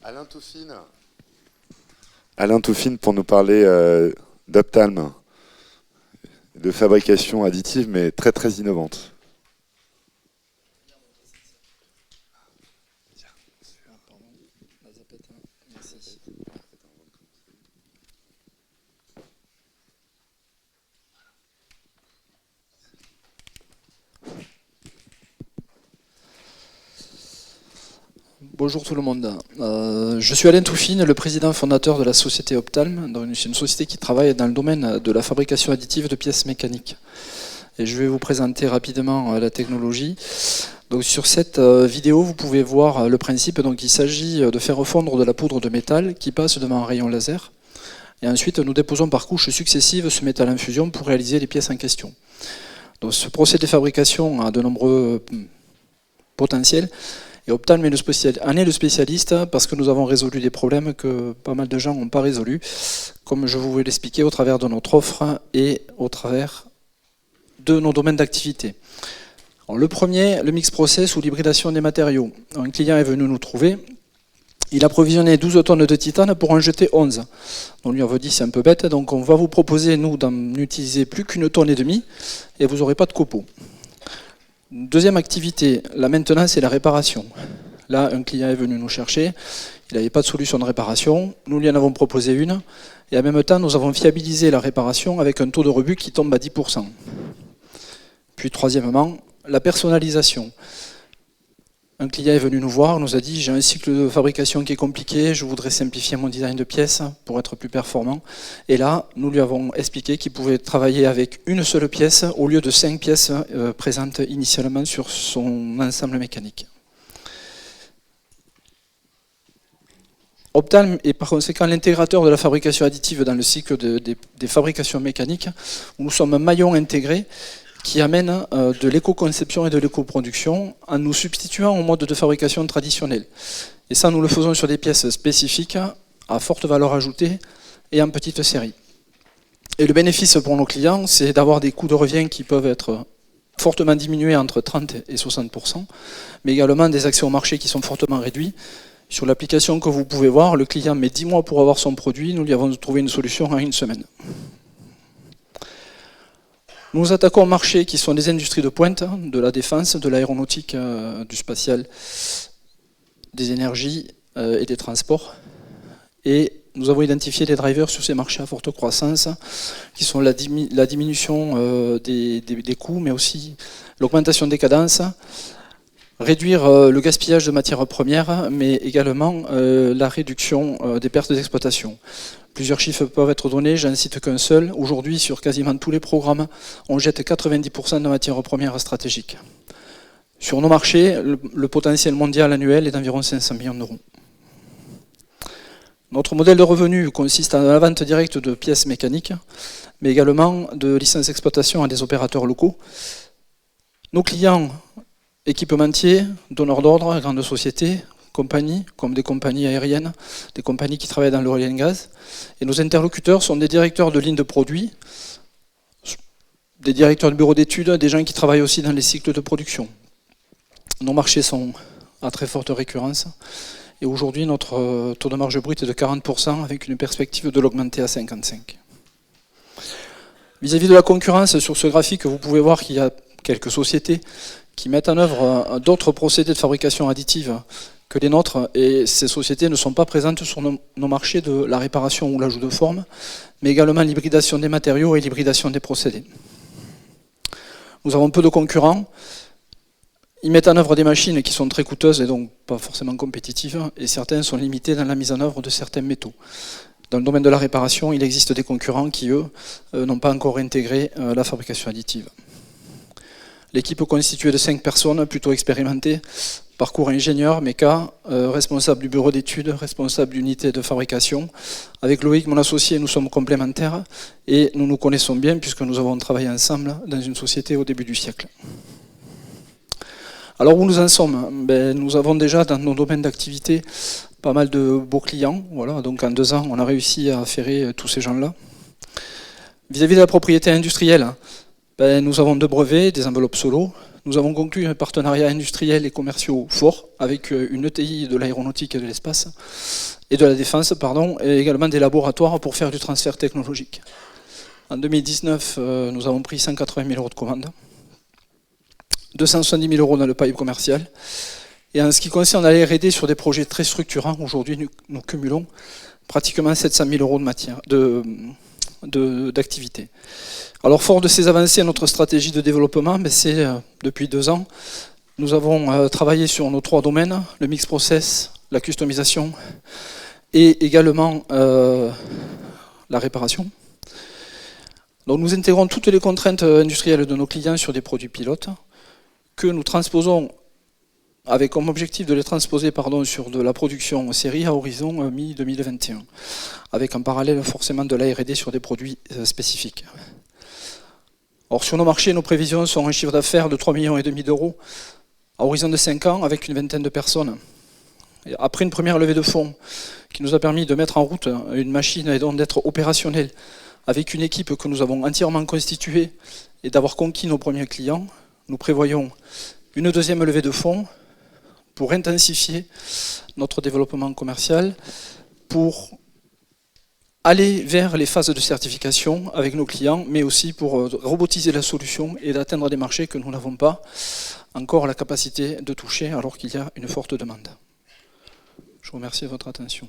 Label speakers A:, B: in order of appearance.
A: Alain Touffine. Alain Touffine pour nous parler d'Optalm, de fabrication additive mais très très innovante.
B: Bonjour tout le monde. Je suis Alain Touffine, le président fondateur de la société Optalm. C'est une société qui travaille dans le domaine de la fabrication additive de pièces mécaniques. Et je vais vous présenter rapidement la technologie. Donc, sur cette vidéo, vous pouvez voir le principe. Donc, il s'agit de faire fondre de la poudre de métal qui passe devant un rayon laser. Et ensuite, nous déposons par couches successives ce métal en fusion pour réaliser les pièces en question. Donc, ce procédé de fabrication a de nombreux potentiels. Et Optalm en est le spécialiste parce que nous avons résolu des problèmes que pas mal de gens n'ont pas résolus, comme je vous vais l'expliquer au travers de notre offre et au travers de nos domaines d'activité. Le premier, le mix process ou l'hybridation des matériaux. Un client est venu nous trouver, il a provisionné 12 tonnes de titane pour en jeter 11. On lui avait dit c'est un peu bête, donc on va vous proposer nous d'en utiliser plus qu'une tonne et demie et vous n'aurez pas de copeaux. Deuxième activité, la maintenance et la réparation. Là, un client est venu nous chercher, il n'avait pas de solution de réparation, nous lui en avons proposé une, et en même temps, nous avons fiabilisé la réparation avec un taux de rebut qui tombe à 10%. Puis troisièmement, la personnalisation. Un client est venu nous voir, nous a dit j'ai un cycle de fabrication qui est compliqué, je voudrais simplifier mon design de pièces pour être plus performant. Et là, nous lui avons expliqué qu'il pouvait travailler avec une seule pièce au lieu de 5 pièces présentes initialement sur son ensemble mécanique. Optalm est par conséquent l'intégrateur de la fabrication additive dans le cycle des fabrications mécaniques, où nous sommes un maillon intégré qui amène de l'éco-conception et de l'éco-production en nous substituant au mode de fabrication traditionnel. Et ça, nous le faisons sur des pièces spécifiques, à forte valeur ajoutée et en petite série. Et le bénéfice pour nos clients, c'est d'avoir des coûts de revient qui peuvent être fortement diminués entre 30 et 60%, mais également des accès au marché qui sont fortement réduits. Sur l'application que vous pouvez voir, le client met 10 mois pour avoir son produit, nous lui avons trouvé une solution en 1 semaine. Nous attaquons marchés qui sont des industries de pointe, de la défense, de l'aéronautique, du spatial, des énergies et des transports. Et nous avons identifié des drivers sur ces marchés à forte croissance, qui sont la diminution des coûts, mais aussi l'augmentation des cadences, réduire le gaspillage de matières premières, mais également la réduction des pertes d'exploitation. Plusieurs chiffres peuvent être donnés, j'en cite qu'un seul. Aujourd'hui, sur quasiment tous les programmes, on jette 90% de matières premières stratégiques. Sur nos marchés, le potentiel mondial annuel est d'environ 500 millions d'euros. Notre modèle de revenu consiste en la vente directe de pièces mécaniques, mais également de licences d'exploitation à des opérateurs locaux. Nos clients équipementiers, donneurs d'ordre, grandes sociétés, compagnies, comme des compagnies aériennes, des compagnies qui travaillent dans l'oil and gas. Et nos interlocuteurs sont des directeurs de lignes de produits, des directeurs de bureaux d'études, des gens qui travaillent aussi dans les cycles de production. Nos marchés sont à très forte récurrence. Et aujourd'hui, notre taux de marge brute est de 40% avec une perspective de l'augmenter à 55%. Vis-à-vis de la concurrence, sur ce graphique, vous pouvez voir qu'il y a quelques sociétés qui mettent en œuvre d'autres procédés de fabrication additive que les nôtres, et ces sociétés ne sont pas présentes sur nos marchés de la réparation ou l'ajout de forme, mais également l'hybridation des matériaux et l'hybridation des procédés. Nous avons peu de concurrents, ils mettent en œuvre des machines qui sont très coûteuses et donc pas forcément compétitives, et certains sont limités dans la mise en œuvre de certains métaux. Dans le domaine de la réparation, il existe des concurrents qui, eux, n'ont pas encore intégré la fabrication additive. L'équipe est constituée de 5 personnes plutôt expérimentées, parcours ingénieur, méca, responsable du bureau d'études, responsable d'unité de fabrication. Avec Loïc, mon associé, nous sommes complémentaires et nous nous connaissons bien puisque nous avons travaillé ensemble dans une société au début du siècle. Alors où nous en sommes? Nous avons déjà dans nos domaines d'activité pas mal de beaux clients. Voilà, donc en 2 ans, on a réussi à affairer tous ces gens-là. Vis-à-vis de la propriété industrielle, nous avons 2 brevets, des enveloppes solo, Nous avons conclu un partenariat industriel et commerciaux fort avec une ETI de l'aéronautique et de l'espace et de la défense, pardon, et également des laboratoires pour faire du transfert technologique. En 2019, nous avons pris 180 000 € de commandes, 270 000 € dans le pipe commercial. Et en ce qui concerne la R&D sur des projets très structurants, aujourd'hui nous cumulons pratiquement 700 000 € d'activité. Alors fort de ces avancées, notre stratégie de développement, c'est depuis 2 ans, nous avons travaillé sur nos 3 domaines, le mix process, la customisation et également la réparation. Donc nous intégrons toutes les contraintes industrielles de nos clients sur des produits pilotes que nous transposons avec comme objectif de les transposer sur de la production en série à horizon mi-2021, avec en parallèle forcément de la R&D sur des produits spécifiques. Or, sur nos marchés, nos prévisions sont un chiffre d'affaires de 3,5 millions d'euros à horizon de 5 ans avec une vingtaine de personnes. Et après une première levée de fonds qui nous a permis de mettre en route une machine et donc d'être opérationnel avec une équipe que nous avons entièrement constituée et d'avoir conquis nos premiers clients, nous prévoyons une deuxième levée de fonds pour intensifier notre développement commercial, pour aller vers les phases de certification avec nos clients, mais aussi pour robotiser la solution et d'atteindre des marchés que nous n'avons pas encore la capacité de toucher alors qu'il y a une forte demande. Je vous remercie de votre attention.